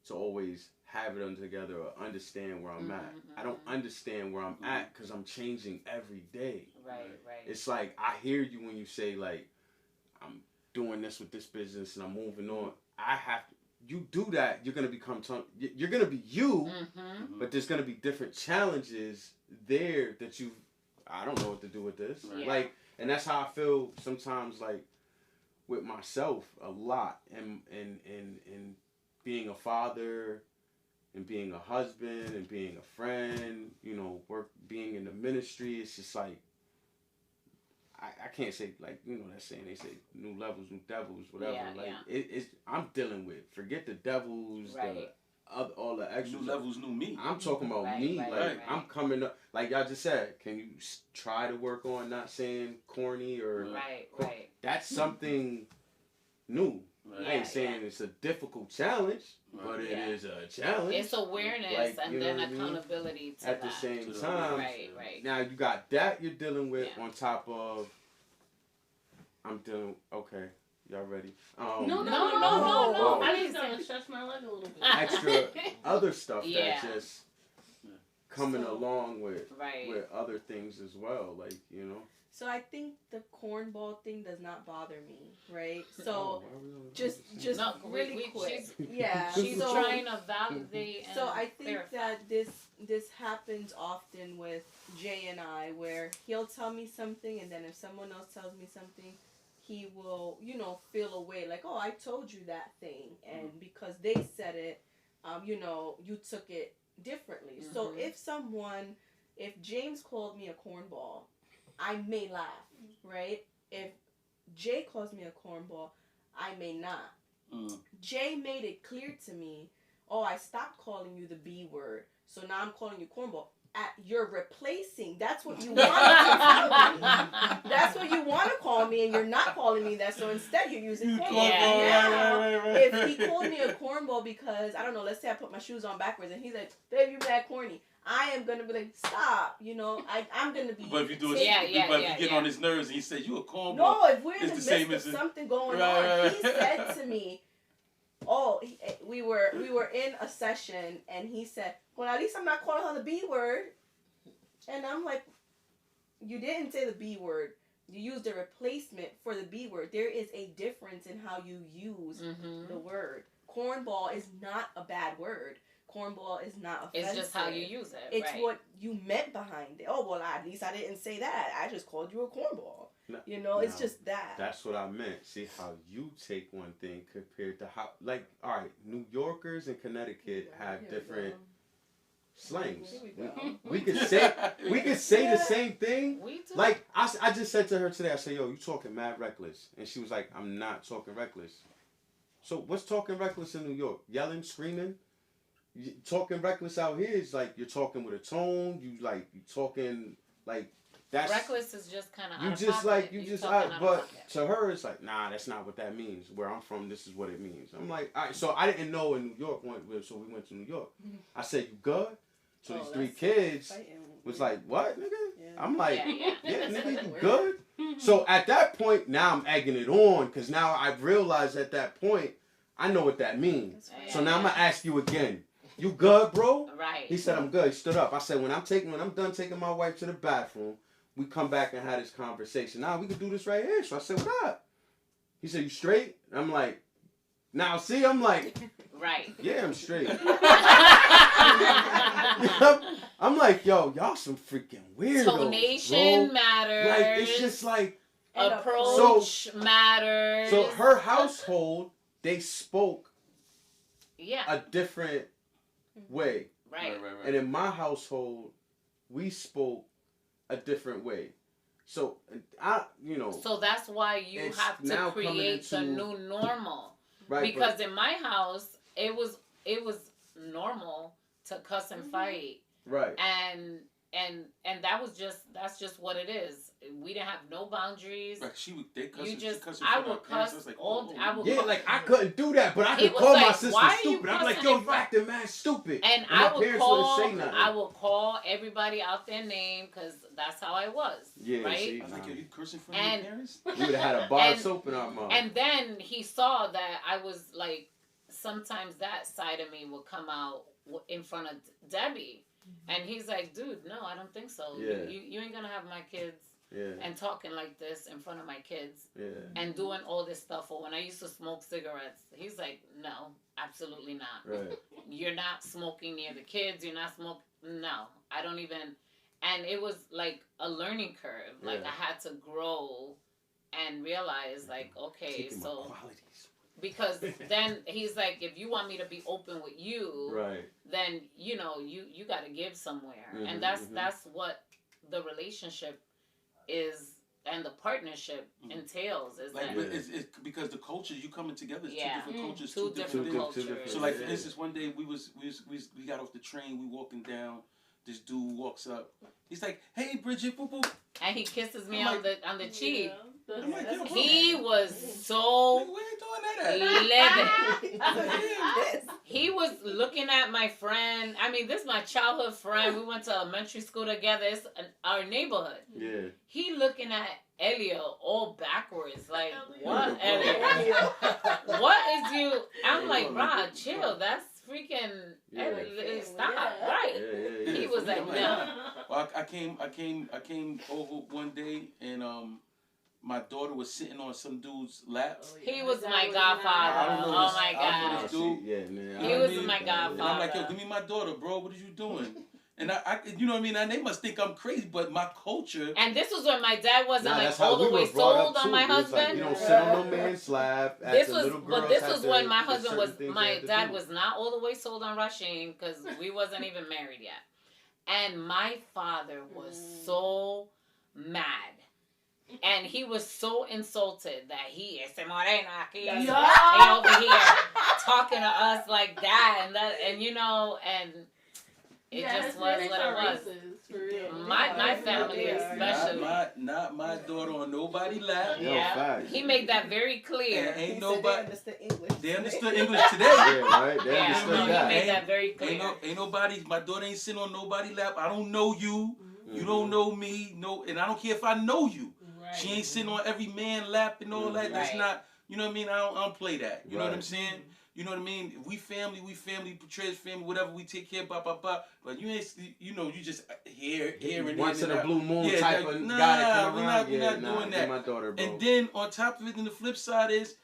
to always have it all together or understand where I'm at. I don't understand where I'm at because I'm changing every day. Right. It's like I hear you when you say like, I'm doing this with this business and I'm moving on. I have to. You do that, you're gonna become. You're gonna be you, but there's gonna be different challenges there that you. I don't know what to do with this. Yeah. Like, and that's how I feel sometimes. Like with myself, a lot, and being a father, and being a husband, and being a friend. You know, being in the ministry. It's just like. I can't say, like, you know that saying, they say new levels, new devils, whatever. It's I'm dealing with, forget the devils, all the extras. New levels, new me. I'm talking about me. I'm coming up, like y'all just said, can you try to work on not saying corny or Right. That's something new. I ain't saying it's a difficult challenge, but it is a challenge. It's awareness Like, and then accountability to at that. the same time. Right. Now you got that you're dealing with on top of. I'm dealing. Okay, y'all ready? No. Oh. I just gonna stretch my leg a little bit. Extra other stuff Yeah. that's just coming along with Right. with other things as well, like, you know. So I think the cornball thing does not bother me, right? So Oh, why are we on the just No, really quick. she's- Yeah. She's so, trying to validate and So I think clarify. that this happens often with Jay and I, where he'll tell me something, and then if someone else tells me something, he will, feel away like, oh, I told you that thing, and because they said it, you took it differently. So if James called me a cornball, I may laugh, right? If Jay calls me a cornball, I may not. Jay made it clear to me, oh, I stopped calling you the B word, so now I'm calling you cornball. You're replacing. That's what you want to call me. That's what you want to call me, and you're not calling me that. So instead, you're using cornball. Right. If he called me a cornball because, I don't know, let's say I put my shoes on backwards, and he's like, babe, you're mad corny. I am going to be like, stop. I'm going to be... But if you do it, but if you get on his nerves and he says, you a cornball. No, if we're in the it's the same midst of as something going on, he said to me, we were in a session, and he said, well, at least I'm not calling her the B word. And I'm like, you didn't say the B word. You used a replacement for the B word. There is a difference in how you use the word. Cornball is not a bad word. Cornball is not offensive. It's just how you use it. It's what you meant behind it. Oh, well, at least I didn't say that. I just called you a cornball. It's just that. That's what I meant. See how you take one thing compared to how, like, all right, New Yorkers and Connecticut have different slangs. We could say the same thing. We do. Like I just said to her today, I said, yo, you talking mad reckless, and she was like, I'm not talking reckless. So what's talking reckless in New York? Yelling, screaming. Talking reckless out here is like you're talking with a tone. You talking like that's reckless is just kind of you out just of pocket. like you You just talking out of but pocket. to her it's like, nah, that's not what that means. Where I'm from, this is what it means. I'm like, all right, so I didn't know in New York, so we went to New York. I said, you good? So these 3 kids was like, what, nigga? Yeah. I'm like, Yeah. yeah, nigga, you good? So at that point, now I'm egging it on because now I've realized at that point, I know what that means. So now I'm gonna ask you again. You good, bro? Right. He said, I'm good. He stood up. I said, when I'm done taking my wife to the bathroom, we come back and have this conversation. Now we can do this right here. So I said, what up? He said, you straight? And I'm like, now see, I'm like, Right. yeah, I'm straight. I'm like, yo, y'all some freaking weirdos, Tonation bro. matters. Like, it's just like, approach matters. so her household, they spoke Yeah. a different way. Right. And in my household, we spoke a different way. So, So that's why you it's have now to create the coming new normal. right? Because in my house, it was normal to cuss and fight. Right. And that's just what it is. We didn't have no boundaries. Like they cuss. You She just, cuss in I front of would her parents. cuss Like, all. oh, I would. Yeah, cuss. like I couldn't do that, but I He could was call like, my sister "Why are you stupid." I'm like, cussing yo, in you front-" acting mad stupid. And my I would parents call. wouldn't say nothing. I will call everybody out their name because that's how I was. Yeah, right. see, I was like, yo, you cursing in front And- of your parents? we would have had a bar of And- soap in our mouth. And then he saw that I was like, sometimes that side of me would come out in front of Debbie. And he's like, dude, no, I don't think so. Yeah. You ain't gonna have my kids yeah, and talking like this in front of my kids yeah, and doing all this stuff. Or when I used to smoke cigarettes, he's like, no, absolutely not. right. You're not smoking near the kids. You're not smoking. No, I don't even. And it was like a learning curve. Like Yeah. I had to grow and realize, like, okay, Taking my so. qualities. Because then he's like, if you want me to be open with you, Right. then you got to give somewhere, Mhm, and that's mhm. what the relationship is and the partnership entails. Is Like, that but it's because the cultures you coming together is Yeah. two different cultures, two two different different cultures? different- So like for Yeah. instance, one day we got off the train, we walking down. This dude walks up. He's like, "Hey, Briggitte, boop boop." and he kisses me I'm on the cheek. I'm like, yo, bro, He was nigga, so where you doing that at? livid. He was looking at my friend. I mean, this is my childhood friend. We went to elementary school together. It's our neighborhood. Yeah. He looking at Elio all backwards. Like, what, Elio? What is you? I'm like, Rod, chill. That's freaking. Yeah. Stop. Yeah. Right. Yeah. He was like, I'm no. Well, I came over one day and my daughter was sitting on some dude's lap. He was my I godfather. don't know Oh this- my I don't know God. this dude. Yeah, man. He I was mean, my And I'm like, yo, godfather. give me my daughter, bro. What are you doing? And I you know what I mean? And they must think I'm crazy, but my culture. And this was when my dad wasn't Nah, like that's how all the we way were brought up, sold on too. my It was like, husband. you don't sit on no man's lap. This was, little girls but this had was to- when my there's husband was, certain things they my had to dad do. was not all the way sold on Rha-Sheen because we wasn't even married yet. And my father was so mad. And he was so insulted that he is moreno aquí. He over here talking to us like that and you know, and it just was what it was. For real. My family especially. Not my daughter on nobody's lap. Yo, Yeah, facts. he made that very clear. And ain't He nobody. said they understood English. They understood English today. Yeah, right. They Yeah, understood no, he that. made that very clear. Ain't nobody. My daughter ain't sitting on nobody's lap. I don't know you. You don't know me. No, and I don't care if I know you. Right. She ain't sitting on every man lap and all that. That's Right. not. You know what I mean? I don't play that. You know what I'm Right. saying? You know what I mean? We family, portrays family, whatever. We take care, blah blah blah. But you ain't. You know, you just here and Once in there. a blue moon Yeah, type like, of nah, guy that come we're around. not Yeah, doing give that. my daughter, bro. And then on top of it, then the flip side is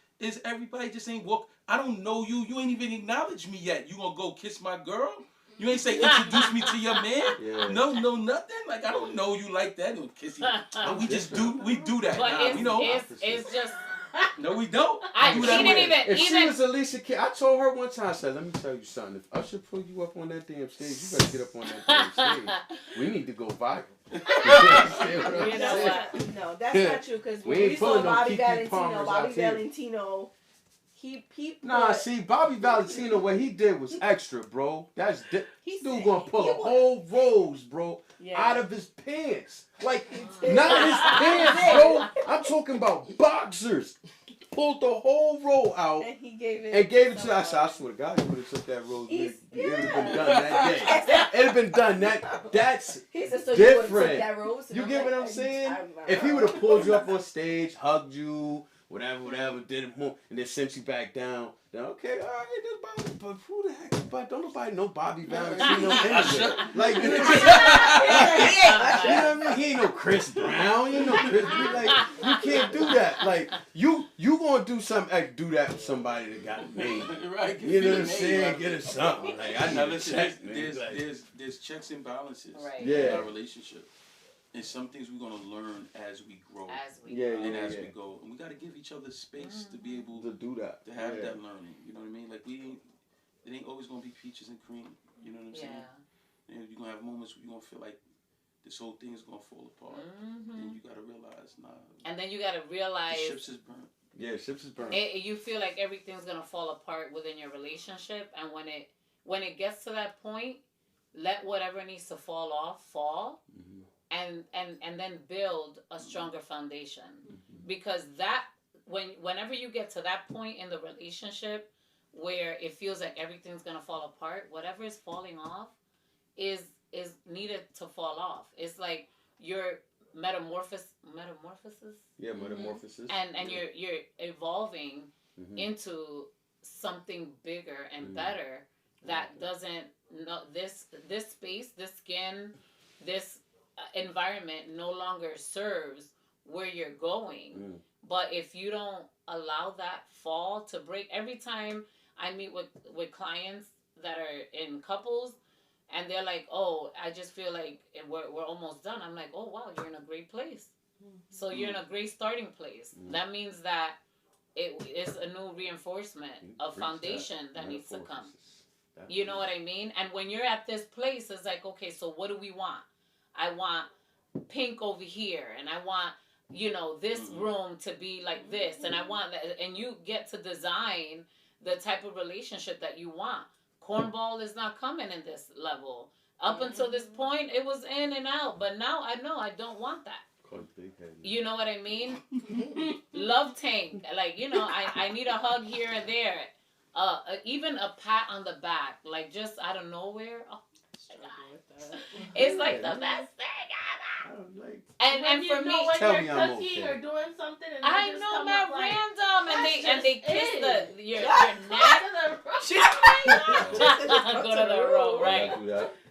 everybody just ain't walk. I don't know you. You ain't even acknowledge me yet. You gonna go kiss my girl? You ain't say introduce me to your man. Yeah. No, nothing. Like I don't know you like that. Don't kiss you. But we just do. We do that. But Nah, we know. it's just. No, we don't. I, do he that didn't way. even. If she even was Alicia Keys, I told her one time, I said, let me tell you something. If Usher pull you up on that damn stage, you better get up on that damn stage. We need to go viral. You You know know what? No, that's not true. Because We when ain't we saw pulling no Bobby Kiki Valentino, Palmers Bobby out here. Valentino, See, Bobby Valentino, what he did was extra, bro. This dude gonna pull a whole rose, bro, out of his pants. Like, not his pants, bro. I'm talking about boxers. Pulled the whole roll out and he gave it to us. I said, I swear to God, you would have took that rose. It would have been done that day. It have been done that's different. You get what I'm saying? If he would have pulled you up on stage, hugged you, whatever, did it more, and then sent you back down, then okay, all right, that's Bobby. But who the heck? But don't nobody know Bobby Valentino anyway. Like, you know what I mean? He ain't no Chris Brown. You know Chris. Like, you can't do that. Like, you gonna do something. Do that with somebody that got it made. Right. You know what I'm saying? Get it something. Like, I need to check. There's checks and balances in our relationship. And some things we're going to learn as we grow. As we go. And we got to give each other space to be able to do that. To have that learning. You know what I mean? Like, it ain't always going to be peaches and cream. You know what I'm saying? And you're going to have moments where you're going to feel like this whole thing is going to fall apart. Then you got to realize, And then you got to realize. The ships is burnt. Yeah, ships is burnt. You feel like everything's going to fall apart within your relationship. And when it gets to that point, let whatever needs to fall off, fall. And then build a stronger foundation, because whenever you get to that point in the relationship where it feels like everything's gonna fall apart, whatever is falling off is needed to fall off. It's like your metamorphosis. Yeah, metamorphosis. And you're evolving into something bigger and better that doesn't this space, this skin, this environment no longer serves where you're going. But if you don't allow that fall to break, every time I meet with clients that are in couples and they're like, oh, I just feel like we're almost done. I'm like, oh wow, you're in a great place. So you're in a great starting place. That means that it is a new reinforcement of foundation that needs to come. You know what I mean? And when you're at this place, it's like, okay, so what do we want? I want pink over here, and I want, this room to be like this, and I want that, and you get to design the type of relationship that you want. Cornball is not coming in this level. Up until this point, it was in and out, but now I know I don't want that. You know what I mean? Love tank, like, I need a hug here and there. Even a pat on the back, like just out of nowhere. Oh, it's like the best thing ever. And for me, tell me I'm okay. Or doing something, and I know, man, random, and they kiss your neck. Go to the road, right?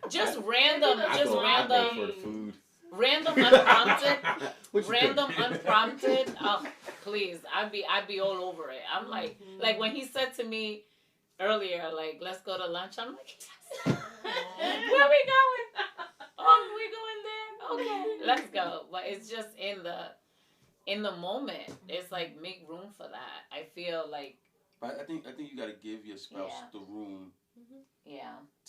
Just random, for the food. Random unprompted. Oh, please, I'd be all over it. I'm like when he said to me earlier, like, let's go to lunch. I'm like, yes. Where are we going? Oh, we going there? Okay, let's go. But it's just in the moment. It's like, make room for that. I feel like. But I think you got to give your spouse the room.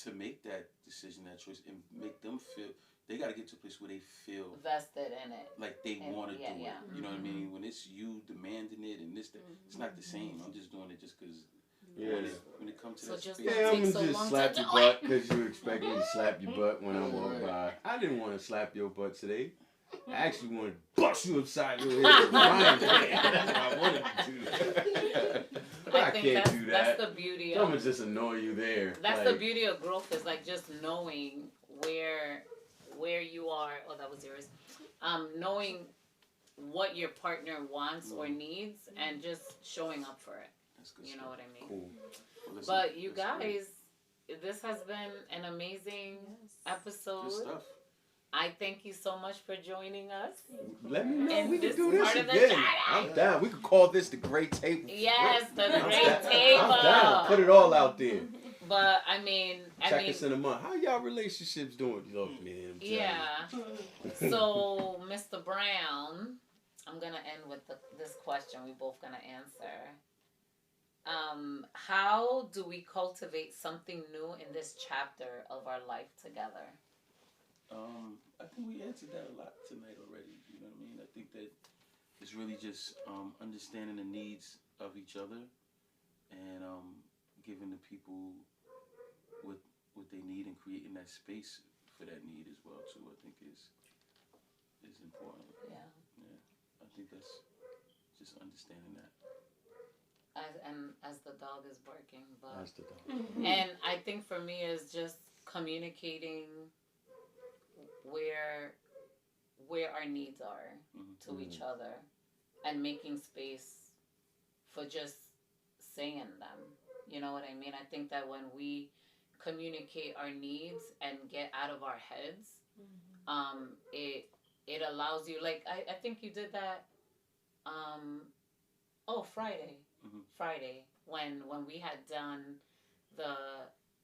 To make that decision, that choice, and make them feel. They got to get to a place where they feel vested in it, like they want to do it. You know what I mean? When it's you demanding it and this, it's not the same. I'm just doing it just because. When it comes to that space. I'm gonna just slap your butt because you expect me to slap your butt when I walk by. I didn't want to slap your butt today. I actually wanted to bust you upside your head with my hand. That's what I wanted to do. But I can't do that. That's the beauty of. Someone just annoy you there. That's the beauty of growth, is like just knowing where you are. Oh, that was yours. Knowing what your partner wants or needs, and just showing up for it. You know what I mean? Cool. Well, listen, but you guys, this has been an amazing episode. Good stuff. I thank you so much for joining us. Let me know. We can do this again. I'm down. We could call this the Great Table. Yes, the Great Table. I'm down. Put it all out there. But I mean, check us in a month. How y'all relationships doing? Look, man. So, Mr. Brown, I'm gonna end with this question. We're both gonna answer. How do we cultivate something new in this chapter of our life together? I think we answered that a lot tonight already. You know what I mean? I think that it's really just understanding the needs of each other, and giving the people what they need and creating that space for that need as well too. I think is important. Yeah. I think that's just understanding that. As the dog is barking, but As the dog. and I think for me is just communicating where our needs are to each other, and making space for just saying them. You know what I mean? I think that when we communicate our needs and get out of our heads, it allows you, like I think you did that Friday when we had done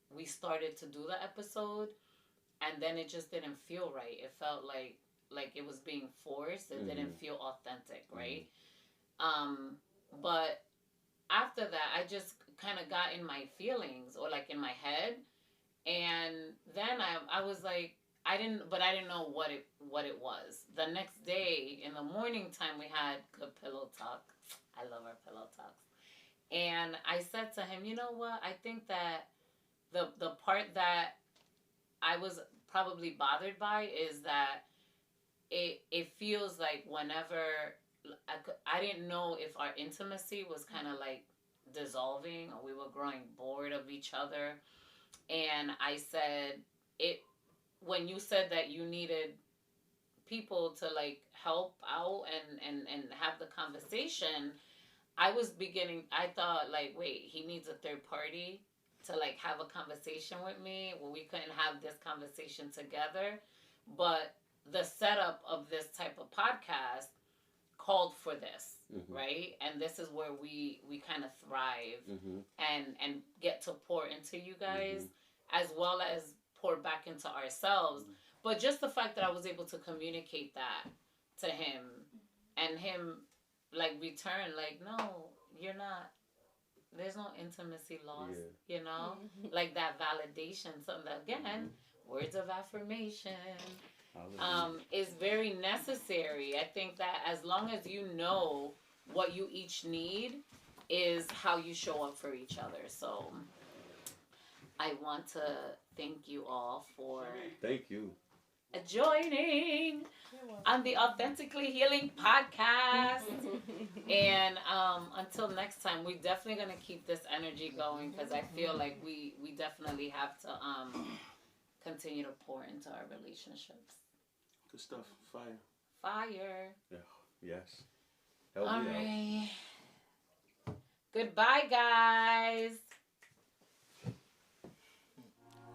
we started to do the episode, and then it just didn't feel right. It felt like it was being forced. It didn't feel authentic, right? But after that, I just kind of got in my feelings, or like in my head, and then I was like, I didn't know what it was. The next day in the morning time, we had good pillow talk. I love our pillow talks. And I said to him, you know what? I think that the part that I was probably bothered by is that it feels like whenever I didn't know if our intimacy was kind of like dissolving, or we were growing bored of each other. And I said, when you said that you needed people to like help out and have the conversation, I thought like, wait, he needs a third party to like have a conversation with me. Well, we couldn't have this conversation together, but the setup of this type of podcast called for this, right? And this is where we kind of thrive and get to pour into you guys, as well as pour back into ourselves. But just the fact that I was able to communicate that to him, and him like return, like, no, you're not, there's no intimacy lost, you know? Like that validation, something that, again, words of affirmation, is very necessary. I think that as long as you know what you each need is how you show up for each other. So I want to thank you all for joining on the Authentically Healing Podcast. And until next time, we're definitely going to keep this energy going, because I feel like we definitely have to continue to pour into our relationships. Good stuff. Fire. Yeah. Yes. All right. Goodbye, guys.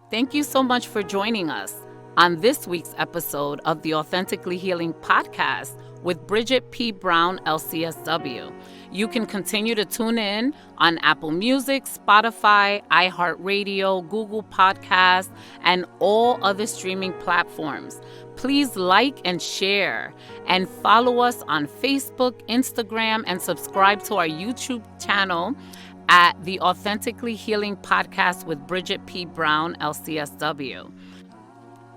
Thank you so much for joining us on this week's episode of the Authentically Healing Podcast with Briggitte P. Brown, LCSW. You can continue to tune in on Apple Music, Spotify, iHeartRadio, Google Podcasts, and all other streaming platforms. Please like and share, and follow us on Facebook, Instagram, and subscribe to our YouTube channel at the Authentically Healing Podcast with Briggitte P. Brown, LCSW.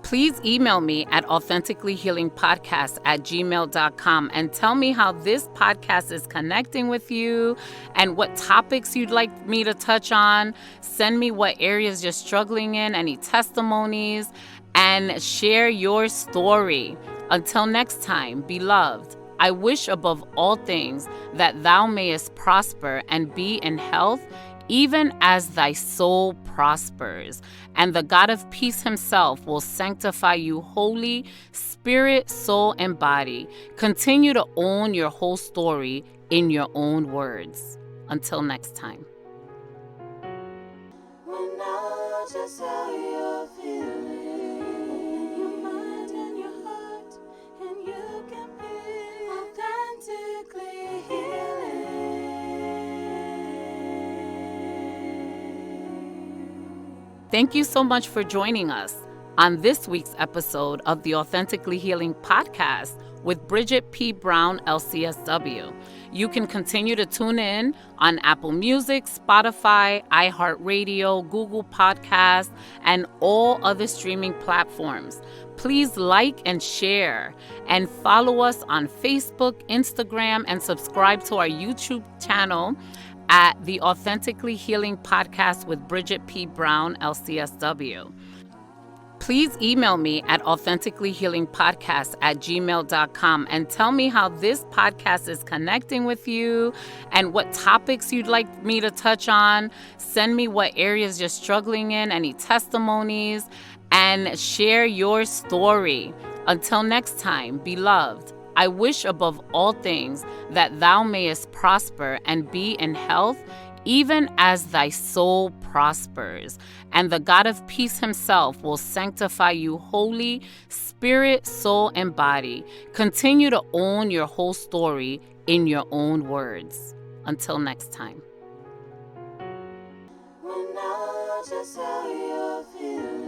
Please email me at authenticallyhealingpodcast@gmail.com and tell me how this podcast is connecting with you and what topics you'd like me to touch on. Send me what areas you're struggling in, any testimonies, and share your story. Until next time, beloved, I wish above all things that thou mayest prosper and be in health, even as thy soul prospers. And the God of peace himself will sanctify you wholly, spirit, soul, and body. Continue to own your whole story in your own words. Until next time. When I just how you're feeling, your mind and your heart, and you can be authentically healing. Thank you so much for joining us on this week's episode of the Authentically Healing Podcast with Briggitte P. Brown, LCSW. You can continue to tune in on Apple Music, Spotify, iHeartRadio, Google Podcasts, and all other streaming platforms. Please like and share, and follow us on Facebook, Instagram, and subscribe to our YouTube channel at the Authentically Healing Podcast with Briggitte P. Brown, LCSW. Please email me at authenticallyhealingpodcast@gmail.com and tell me how this podcast is connecting with you and what topics you'd like me to touch on. Send me what areas you're struggling in, any testimonies, and share your story. Until next time, beloved, I wish above all things that thou mayest prosper and be in health, even as thy soul prospers. And the God of peace himself will sanctify you wholly, spirit, soul, and body. Continue to own your whole story in your own words. Until next time. When I just how you're feeling.